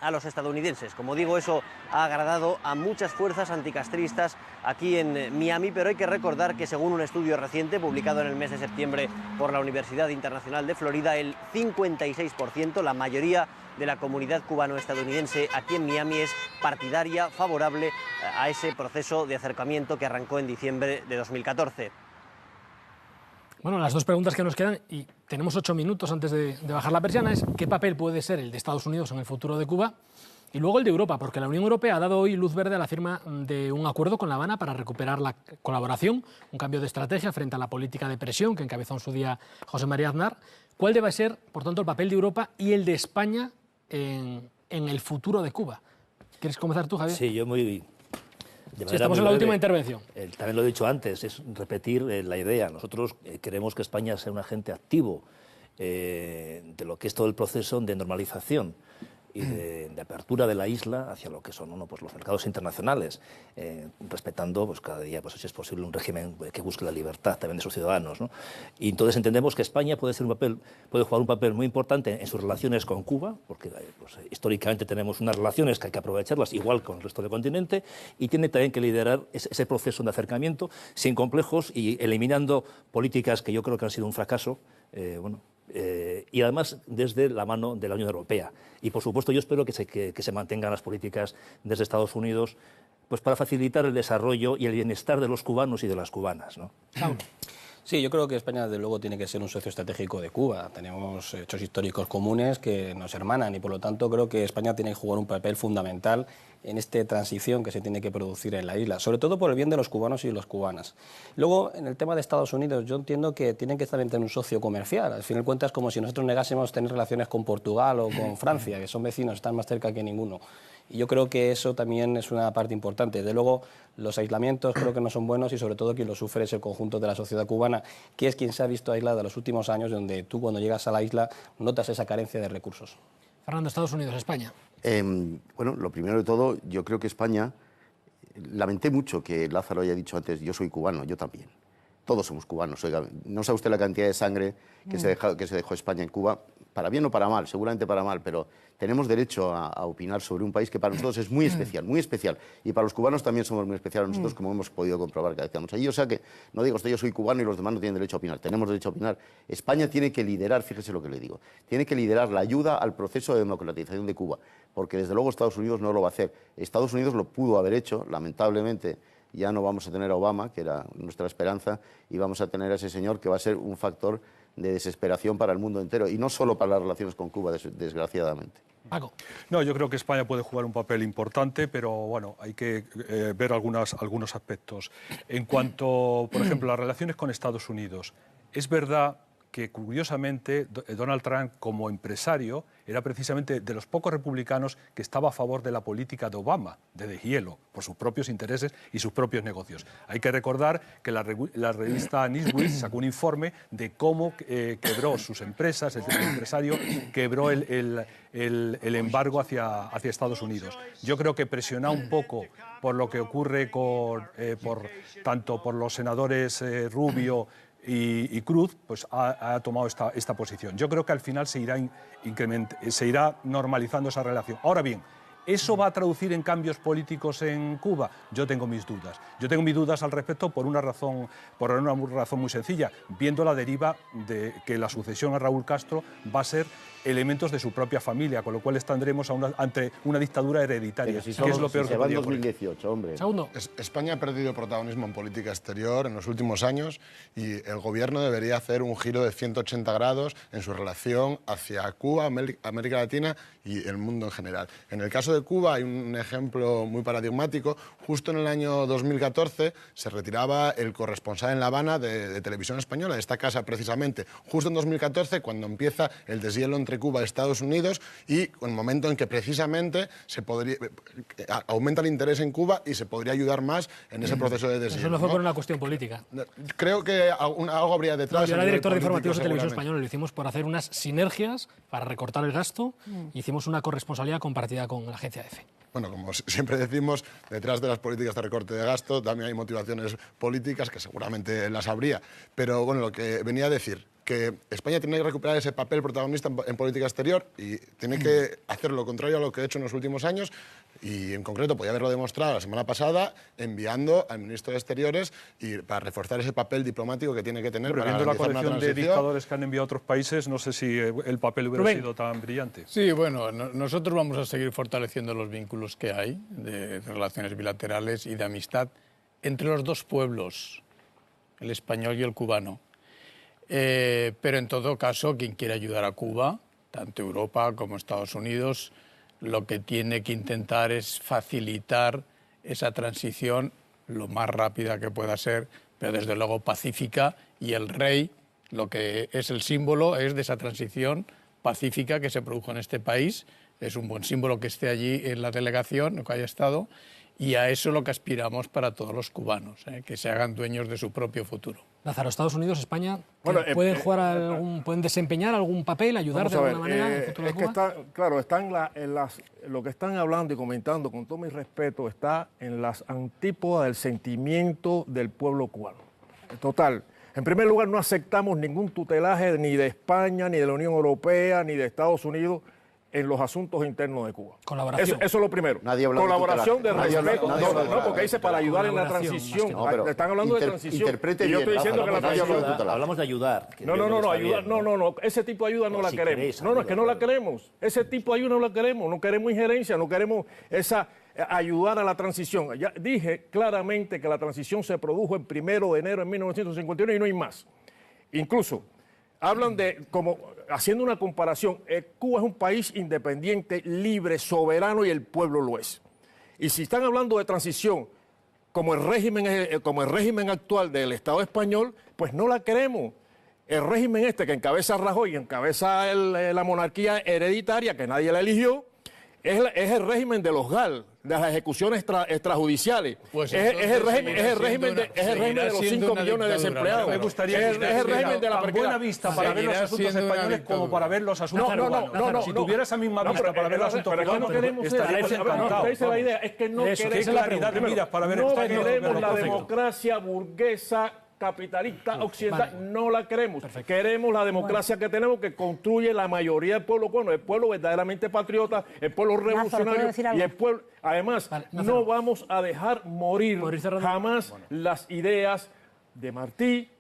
[SPEAKER 10] a los estadounidenses. Como digo, eso ha agradado a muchas fuerzas anticastristas aquí en Miami, pero hay que recordar que según un estudio reciente publicado en el mes de septiembre por la Universidad Internacional de Florida, el 56%, la mayoría de la comunidad cubano-estadounidense aquí en Miami, es partidaria, favorable a ese proceso de acercamiento que arrancó en diciembre de 2014.
[SPEAKER 1] Bueno, las dos preguntas que nos quedan, y tenemos 8 minutos antes de bajar la persiana, es ¿qué papel puede ser el de Estados Unidos en el futuro de Cuba? Y luego el de Europa, porque la Unión Europea ha dado hoy luz verde a la firma de un acuerdo con La Habana para recuperar la colaboración, un cambio de estrategia frente a la política de presión que encabezó en su día José María Aznar. ¿Cuál debe ser, por tanto, el papel de Europa y el de España en el futuro de Cuba? ¿Quieres comenzar tú, Javier?
[SPEAKER 4] Sí, yo muy
[SPEAKER 1] Sí, estamos en la última intervención.
[SPEAKER 4] También lo he dicho antes, es repetir la idea. Nosotros queremos que España sea un agente activo de lo que es todo el proceso de normalización y de apertura de la isla hacia lo que son pues los mercados internacionales, respetando pues, cada día, pues, si es posible, un régimen que busque la libertad también de sus ciudadanos, ¿no? Y entonces entendemos que España puede jugar un papel muy importante en sus relaciones con Cuba, porque pues, históricamente tenemos unas relaciones que hay que aprovecharlas igual con el resto del continente, y tiene también que liderar ese proceso de acercamiento sin complejos y eliminando políticas que yo creo que han sido un fracaso, y además desde la mano de la Unión Europea. Y por supuesto yo espero que se mantengan las políticas desde Estados Unidos pues para facilitar el desarrollo y el bienestar de los cubanos y de las cubanas, ¿no?
[SPEAKER 6] Sí, yo creo que España, desde luego, tiene que ser un socio estratégico de Cuba. Tenemos hechos históricos comunes que nos hermanan y, por lo tanto, creo que España tiene que jugar un papel fundamental en esta transición que se tiene que producir en la isla, sobre todo por el bien de los cubanos y las cubanas. Luego, en el tema de Estados Unidos, yo entiendo que tienen que también tener un socio comercial. Al fin de cuentas, es como si nosotros negásemos tener relaciones con Portugal o con Francia, que son vecinos, están más cerca que ninguno. Y yo creo que eso también es una parte importante. Desde luego, los aislamientos creo que no son buenos y sobre todo quien lo sufre es el conjunto de la sociedad cubana, que es quien se ha visto aislada en los últimos años, donde tú cuando llegas a la isla notas esa carencia de recursos.
[SPEAKER 1] Fernando, Estados Unidos, España.
[SPEAKER 8] Bueno, lo primero de todo, yo creo que España, lamenté mucho que Lázaro haya dicho antes, yo soy cubano, yo también. Todos somos cubanos. Oiga, no sabe usted la cantidad de sangre que se dejó España en Cuba, para bien o para mal, seguramente para mal, pero tenemos derecho a opinar sobre un país que para nosotros es muy especial, muy especial. Y para los cubanos también somos muy especiales nosotros, como hemos podido comprobar cada vez que estamos allí. O sea que no digo usted yo soy cubano y los demás no tienen derecho a opinar, tenemos derecho a opinar. España tiene que liderar, fíjese lo que le digo, tiene que liderar la ayuda al proceso de democratización de Cuba, porque desde luego Estados Unidos no lo va a hacer. Estados Unidos lo pudo haber hecho, lamentablemente. Ya no vamos a tener a Obama, que era nuestra esperanza, y vamos a tener a ese señor que va a ser un factor de desesperación para el mundo entero, y no solo para las relaciones con Cuba, desgraciadamente.
[SPEAKER 1] Paco.
[SPEAKER 7] No, yo creo que España puede jugar un papel importante, pero bueno, hay que ver algunos aspectos. En cuanto, por ejemplo, a las relaciones con Estados Unidos, es verdad que curiosamente Donald Trump como empresario era precisamente de los pocos republicanos que estaba a favor de la política de Obama, de deshielo, por sus propios intereses y sus propios negocios. Hay que recordar que la revista Newsweek sacó un informe de cómo quebró sus empresas, el empresario quebró el embargo hacia Estados Unidos. Yo creo que presionado un poco por lo que ocurre tanto por los senadores Rubio y Cruz, pues ha tomado esta posición. Yo creo que al final se irá normalizando esa relación. Ahora bien, ¿eso va a traducir en cambios políticos en Cuba? Yo tengo mis dudas. Yo tengo mis dudas al respecto por una razón muy sencilla, viendo la deriva de que la sucesión a Raúl Castro va a ser elementos de su propia familia, con lo cual estaremos ante una dictadura hereditaria, que es lo peor que podría ocurrir.
[SPEAKER 8] 2018, hombre.
[SPEAKER 1] Segundo.
[SPEAKER 5] España ha perdido protagonismo en política exterior en los últimos años y el gobierno debería hacer un giro de 180 grados en su relación hacia Cuba, América Latina y el mundo en general. En el caso de Cuba hay un ejemplo muy paradigmático. Justo en el año 2014 se retiraba el corresponsal en La Habana de Televisión Española, de esta casa precisamente. Justo en 2014, cuando empieza el deshielo entre Cuba y Estados Unidos y el momento en que precisamente aumenta el interés en Cuba y se podría ayudar más en ese proceso de deshielo.
[SPEAKER 1] Eso no fue por una cuestión política.
[SPEAKER 5] Creo que algo habría detrás.
[SPEAKER 1] Yo era director de informativos de Televisión Española, lo hicimos por hacer unas sinergias para recortar el gasto, hicimos una corresponsabilidad compartida con la agencia EFE.
[SPEAKER 5] Bueno, como siempre decimos, detrás de las políticas de recorte de gasto también hay motivaciones políticas que seguramente las habría. Pero bueno, lo que venía a decir, que España tiene que recuperar ese papel protagonista en política exterior y tiene que hacer lo contrario a lo que ha hecho en los últimos años y en concreto podía haberlo demostrado la semana pasada enviando al ministro de Exteriores para reforzar ese papel diplomático que tiene que tener.
[SPEAKER 7] Pero viendo la colección de dictadores que han enviado a otros países, no sé si el papel hubiera sido tan brillante.
[SPEAKER 3] Sí, bueno, nosotros vamos a seguir fortaleciendo los vínculos que hay de relaciones bilaterales y de amistad entre los dos pueblos, el español y el cubano. Pero en todo caso, quien quiera ayudar a Cuba, tanto Europa como Estados Unidos, lo que tiene que intentar es facilitar esa transición lo más rápida que pueda ser, pero desde luego pacífica, y el rey, lo que es el símbolo, es de esa transición pacífica que se produjo en este país. Es un buen símbolo que esté allí en la delegación, que haya estado, Y a eso es lo que aspiramos para todos los cubanos, que se hagan dueños de su propio futuro.
[SPEAKER 1] Lázaro, Estados Unidos, España, ¿pueden desempeñar algún papel, ayudar de alguna manera en el futuro de Cuba?
[SPEAKER 2] Claro, lo que están hablando y comentando, con todo mi respeto, está en las antípodas del sentimiento del pueblo cubano. Total. En primer lugar, no aceptamos ningún tutelaje ni de España, ni de la Unión Europea, ni de Estados Unidos en los asuntos internos de Cuba.
[SPEAKER 1] Colaboración.
[SPEAKER 2] Eso es lo primero. Colaboración de respeto. No, porque dice para ayudar en la transición. Están hablando de transición.
[SPEAKER 8] Interprete
[SPEAKER 2] y yo
[SPEAKER 8] bien.
[SPEAKER 2] estoy diciendo que la transición...
[SPEAKER 4] Hablamos de ayudar.
[SPEAKER 2] No. Ese tipo de ayuda no la queremos. No, es que no la queremos. Ese tipo de ayuda no la queremos. No queremos injerencia, no queremos ayudar a la transición. Ya dije claramente que la transición se produjo el 1 de enero de 1951 y no hay más. Incluso hablan de, como haciendo una comparación, Cuba es un país independiente, libre, soberano y el pueblo lo es. Y si están hablando de transición como el régimen actual del Estado español, pues no la queremos. El régimen que encabeza Rajoy y encabeza la monarquía hereditaria, que nadie la eligió, es el régimen de los GAL, de las ejecuciones extrajudiciales.
[SPEAKER 3] Pues
[SPEAKER 2] es el régimen de los 5 millones de desempleados.
[SPEAKER 7] Me gustaría
[SPEAKER 2] es el régimen de la
[SPEAKER 7] tan buena vista para ver los asuntos españoles como para ver los asuntos cubanos. Si tuviera esa misma vista para ver los asuntos cubanos, estaríamos encantados.
[SPEAKER 2] Esa es la idea, es que no queremos la democracia burguesa capitalista occidental, no la queremos. Queremos la democracia que tenemos, que construye la mayoría del pueblo cubano, el pueblo verdaderamente patriota, el pueblo revolucionario y el pueblo. Además, no vamos a dejar morir jamás las ideas de Martí.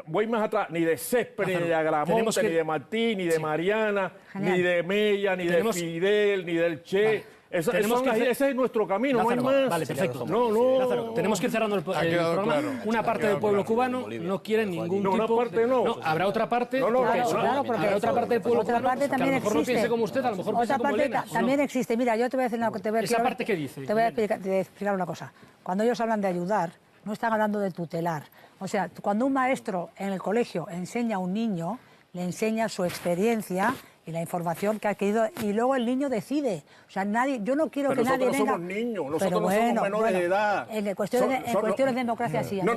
[SPEAKER 2] Voy más atrás, ni de Céspedes, ni de Agramonte, ni de Martí, ni de Mariana, ni de Mella, ni de Fidel, ni del Che. Ese es nuestro camino,
[SPEAKER 1] Lázaro,
[SPEAKER 2] no hay más.
[SPEAKER 1] Vale, perfecto.
[SPEAKER 2] Lázaro,
[SPEAKER 1] tenemos que ir cerrando el programa.
[SPEAKER 3] Claro,
[SPEAKER 1] una parte del pueblo cubano no quiere ningún tipo...
[SPEAKER 2] una parte no.
[SPEAKER 1] Habrá otra parte, habrá otra parte del pueblo cubano que a lo mejor no piense como usted, a lo mejor piense como Elena.
[SPEAKER 9] También existe. Mira, yo te voy a decir una cosa.
[SPEAKER 1] ¿Esa parte qué dice?
[SPEAKER 9] Te voy a explicar una cosa. Cuando ellos hablan de ayudar, no están hablando de tutelar. O sea, cuando un maestro en el colegio enseña a un niño, le enseña su experiencia y la información que ha adquirido, y luego el niño decide. O sea, yo no quiero que nadie venga...
[SPEAKER 2] Nosotros no somos niños, nosotros no somos menores de edad.
[SPEAKER 9] En cuestiones de democracia sí. No.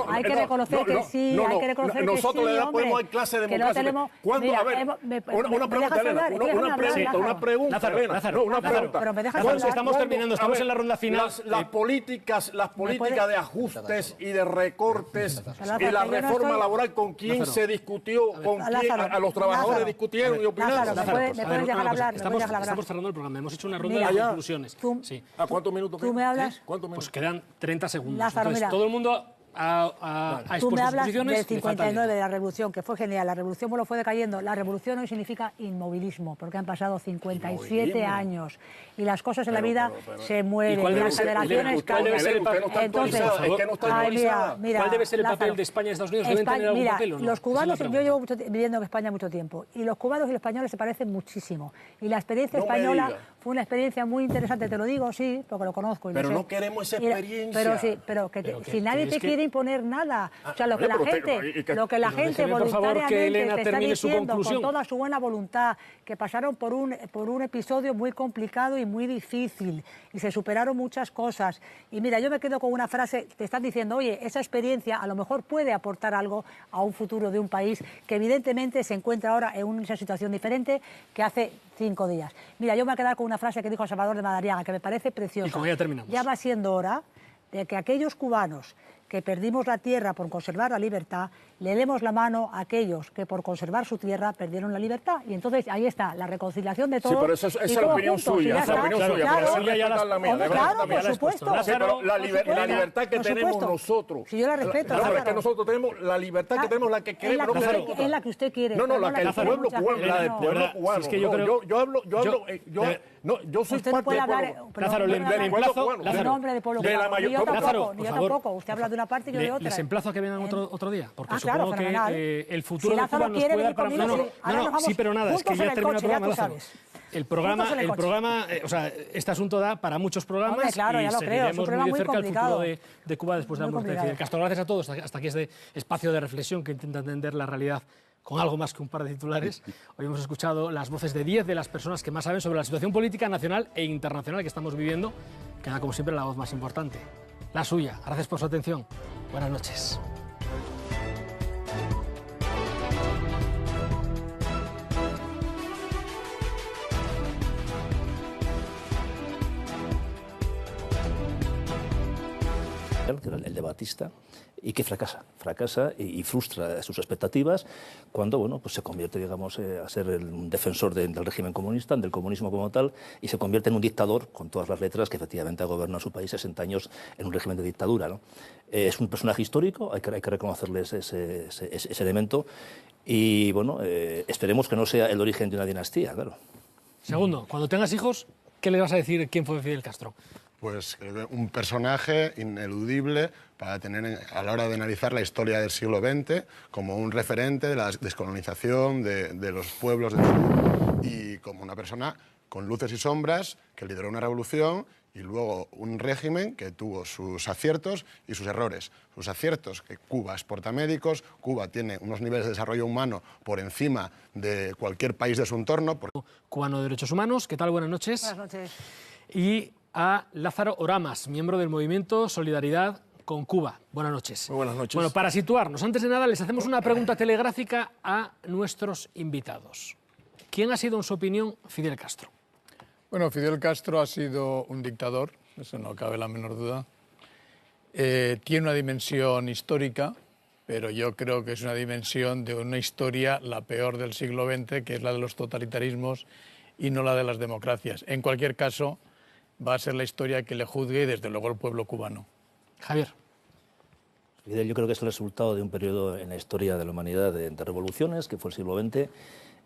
[SPEAKER 9] Hay que reconocer que sí, hay que reconocer que sí,
[SPEAKER 2] nosotros le podemos dar clase de democracia. ¿Cuándo? A ver, una pregunta,
[SPEAKER 1] Pero me dejas hablar. Estamos terminando, estamos en la ronda final.
[SPEAKER 2] Las políticas de ajustes y de recortes y la reforma laboral, ¿con quién se discutió? ¿Con quién a los trabajadores discutieron y opinaron?
[SPEAKER 1] Estamos cerrando el programa. Hemos hecho una ronda de conclusiones.
[SPEAKER 2] ¿A cuántos minutos?
[SPEAKER 9] ¿Tú me hablas?
[SPEAKER 1] Pues quedan 30 segundos.
[SPEAKER 9] Lázaro,
[SPEAKER 1] entonces, todo el mundo a
[SPEAKER 9] tú me hablas
[SPEAKER 1] posiciones,
[SPEAKER 9] del 59, de la revolución, que fue genial. La revolución lo fue decayendo. La revolución hoy significa inmovilismo, porque han pasado 57 años y las cosas en la vida se mueven. Las federaciones cambian. Entonces,
[SPEAKER 1] ¿cuál debe ser el papel de España y Estados Unidos? ¿Deben tener algún papel o no?
[SPEAKER 9] Los cubanos, yo llevo viviendo en España mucho tiempo, y los cubanos y los españoles se parecen muchísimo. Y la experiencia española fue una experiencia muy interesante, te lo digo, sí, porque lo conozco.
[SPEAKER 2] Pero no queremos esa experiencia.
[SPEAKER 9] Pero si nadie te quiere imponer nada, o sea, lo que la gente voluntariamente te está diciendo con toda su buena voluntad, que pasaron por un episodio muy complicado y muy difícil y se superaron muchas cosas. Y mira, yo me quedo con una frase, te están diciendo, oye, esa experiencia a lo mejor puede aportar algo a un futuro de un país que evidentemente se encuentra ahora en una situación diferente que hace 5 días. Mira, yo me voy a quedar con una frase que dijo Salvador de Madariaga, que me parece preciosa.
[SPEAKER 1] Y con ella terminamos.
[SPEAKER 9] Ya va siendo hora de que aquellos cubanos que perdimos la tierra por conservar la libertad, le demos la mano a aquellos que por conservar su tierra perdieron la libertad. Y entonces ahí está la reconciliación de todos.
[SPEAKER 2] Sí, pero esa es la opinión suya. Claro,
[SPEAKER 9] por supuesto.
[SPEAKER 2] Pero la libertad que tenemos nosotros.
[SPEAKER 9] Si yo la respeto.
[SPEAKER 2] Es que nosotros tenemos la libertad que tenemos, la que queremos.
[SPEAKER 9] Es la que usted quiere.
[SPEAKER 2] No, la que el pueblo cubano. La del pueblo cubano. Yo soy parte del pueblo.
[SPEAKER 1] Lázaro, le emplazo.
[SPEAKER 9] Yo tampoco. Usted habla de una parte y yo de otra.
[SPEAKER 1] Les emplazo a que vengan otro día, porque supongo
[SPEAKER 9] fenomenal.
[SPEAKER 1] Que el futuro de Cuba nos puede dar para... Sí, pero nada, es que ya termina el programa, Lázaro. El programa, o sea, este asunto da para muchos programas.
[SPEAKER 9] Hombre, claro,
[SPEAKER 1] y
[SPEAKER 9] ya lo
[SPEAKER 1] seguiremos
[SPEAKER 9] creo.
[SPEAKER 1] muy de cerca el
[SPEAKER 9] complicado.
[SPEAKER 1] futuro de Cuba después de la muerte de Fidel Castro. Gracias a todos. Hasta aquí este espacio de reflexión que intenta entender la realidad con algo más que un par de titulares. Hoy hemos escuchado las voces de 10 de las personas que más saben sobre la situación política nacional e internacional que estamos viviendo queda como siempre la voz más importante, la suya. Gracias por su atención. Buenas noches.
[SPEAKER 4] que era el de Batista, y que fracasa y frustra sus expectativas cuando bueno, pues se convierte, digamos, a ser un defensor del régimen comunista, del comunismo como tal, y se convierte en un dictador, con todas las letras, que efectivamente ha gobernado su país 60 años en un régimen de dictadura, ¿no? Es un personaje histórico, hay que reconocerle ese elemento, y bueno, esperemos que no sea el origen de una dinastía, claro.
[SPEAKER 1] Segundo, cuando tengas hijos, ¿qué le vas a decir quién fue Fidel Castro?
[SPEAKER 5] Pues creo que un personaje ineludible para tener a la hora de analizar la historia del siglo XX como un referente de la descolonización de los pueblos del sur y como una persona con luces y sombras que lideró una revolución y luego un régimen que tuvo sus aciertos y sus errores. Sus aciertos, que Cuba exporta médicos, Cuba tiene unos niveles de desarrollo humano por encima de cualquier país de su entorno.
[SPEAKER 1] Cubano de Derechos Humanos, ¿qué tal? Buenas noches.
[SPEAKER 9] Buenas noches.
[SPEAKER 1] Y a Lázaro Oramas, miembro del movimiento Solidaridad con Cuba. Buenas noches.
[SPEAKER 2] Muy buenas noches.
[SPEAKER 1] Bueno, para situarnos, antes de nada, les hacemos una pregunta telegráfica a nuestros invitados. ¿Quién ha sido, en su opinión, Fidel Castro?
[SPEAKER 3] Bueno, Fidel Castro ha sido un dictador, eso no cabe la menor duda. Tiene una dimensión histórica, pero yo creo que es una dimensión de una historia, la peor del siglo XX, que es la de los totalitarismos y no la de las democracias. En cualquier caso, va a ser la historia que le juzgue y desde luego el pueblo cubano.
[SPEAKER 1] Javier.
[SPEAKER 4] Fidel, yo creo que es el resultado de un periodo en la historia de la humanidad de revoluciones, que fue el siglo XX.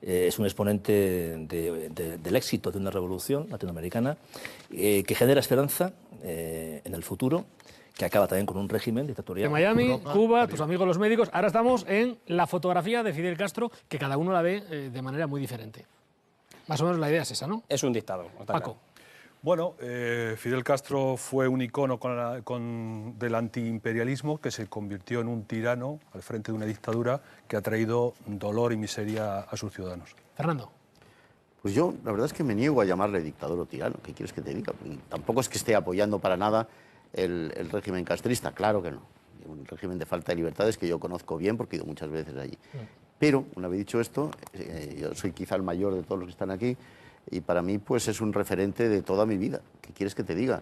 [SPEAKER 4] Es un exponente del éxito de una revolución latinoamericana que genera esperanza en el futuro, que acaba también con un régimen dictatorial.
[SPEAKER 1] De Miami, Cuba, tus amigos los médicos. Ahora estamos en la fotografía de Fidel Castro, que cada uno la ve de manera muy diferente. Más o menos la idea es esa, ¿no?
[SPEAKER 6] Es un dictador.
[SPEAKER 1] Paco.
[SPEAKER 7] Bueno, Fidel Castro fue un icono del antiimperialismo que se convirtió en un tirano al frente de una dictadura que ha traído dolor y miseria a sus ciudadanos.
[SPEAKER 1] Fernando.
[SPEAKER 8] Pues yo, la verdad es que me niego a llamarle dictador o tirano. ¿Qué quieres que te diga? Y tampoco es que esté apoyando para nada el régimen castrista, claro que no. Un régimen de falta de libertades que yo conozco bien porque he ido muchas veces allí. Pero, una vez dicho esto, yo soy quizá el mayor de todos los que están aquí, y para mí pues es un referente de toda mi vida. ¿Qué quieres que te diga?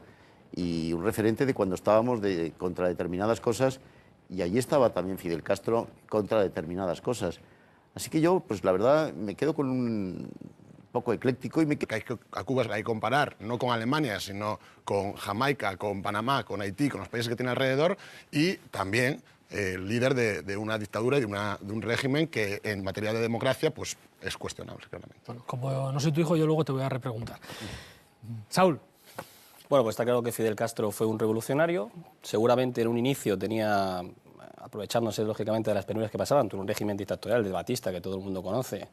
[SPEAKER 8] Y un referente de cuando estábamos contra determinadas cosas, y allí estaba también Fidel Castro contra determinadas cosas. Así que yo, pues la verdad, me quedo con un poco ecléctico y
[SPEAKER 5] a Cuba hay que comparar, no con Alemania, sino con Jamaica, con Panamá, con Haití, con los países que tiene alrededor, y también líder de una dictadura y de un régimen que en materia de democracia pues es cuestionable, claramente.
[SPEAKER 1] Bueno, como no soy tu hijo, yo luego te voy a repreguntar. Saúl.
[SPEAKER 6] Bueno, pues está claro que Fidel Castro fue un revolucionario. Seguramente en un inicio tenía, aprovechándose lógicamente de las penurias que pasaban, tuvo un régimen dictatorial de Batista, que todo el mundo conoce,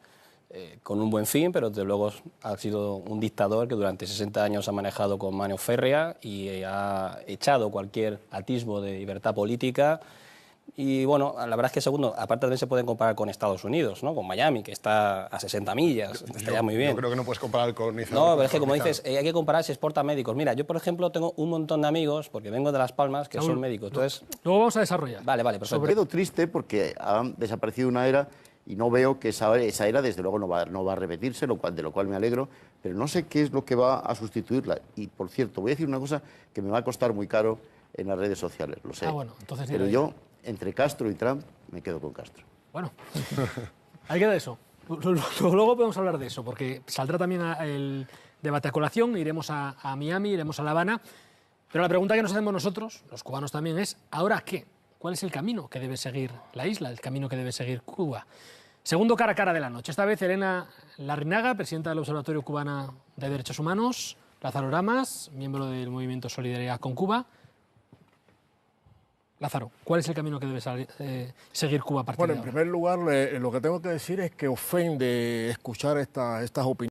[SPEAKER 6] con un buen fin, pero desde luego ha sido un dictador que durante 60 años ha manejado con mano férrea y ha echado cualquier atisbo de libertad política. Y bueno, la verdad es que segundo, aparte también se pueden comparar con Estados Unidos, ¿no? Con Miami, que está a 60 millas, está ya muy bien.
[SPEAKER 5] Yo creo que no puedes comparar con Niza.
[SPEAKER 6] No, pero es que como dices, hay que comparar si exporta médicos. Mira, yo por ejemplo tengo un montón de amigos, porque vengo de Las Palmas, que son médicos. Entonces,
[SPEAKER 1] luego vamos a desarrollar.
[SPEAKER 6] Vale, perfecto.
[SPEAKER 8] Me quedo triste porque ha desaparecido una era y no veo que esa era desde luego no va a repetirse, de lo cual me alegro, pero no sé qué es lo que va a sustituirla. Y por cierto, voy a decir una cosa que me va a costar muy caro en las redes sociales, lo sé.
[SPEAKER 1] Bueno, entonces
[SPEAKER 8] pero yo, entre Castro y Trump, me quedo con Castro.
[SPEAKER 1] Bueno, ahí queda eso. Luego podemos hablar de eso, porque saldrá también el debate a colación, iremos a Miami, iremos a La Habana, pero la pregunta que nos hacemos nosotros, los cubanos también, es ¿ahora qué? ¿Cuál es el camino que debe seguir la isla, el camino que debe seguir Cuba? Segundo cara a cara de la noche. Esta vez Elena Larrinaga, presidenta del Observatorio Cubano de Derechos Humanos, Lázaro Oramas, miembro del movimiento Solidaridad con Cuba. Lázaro, ¿cuál es el camino que debe seguir Cuba a partir de ahora?
[SPEAKER 2] Bueno, en primer lugar, lo que tengo que decir es que ofende escuchar estas opiniones.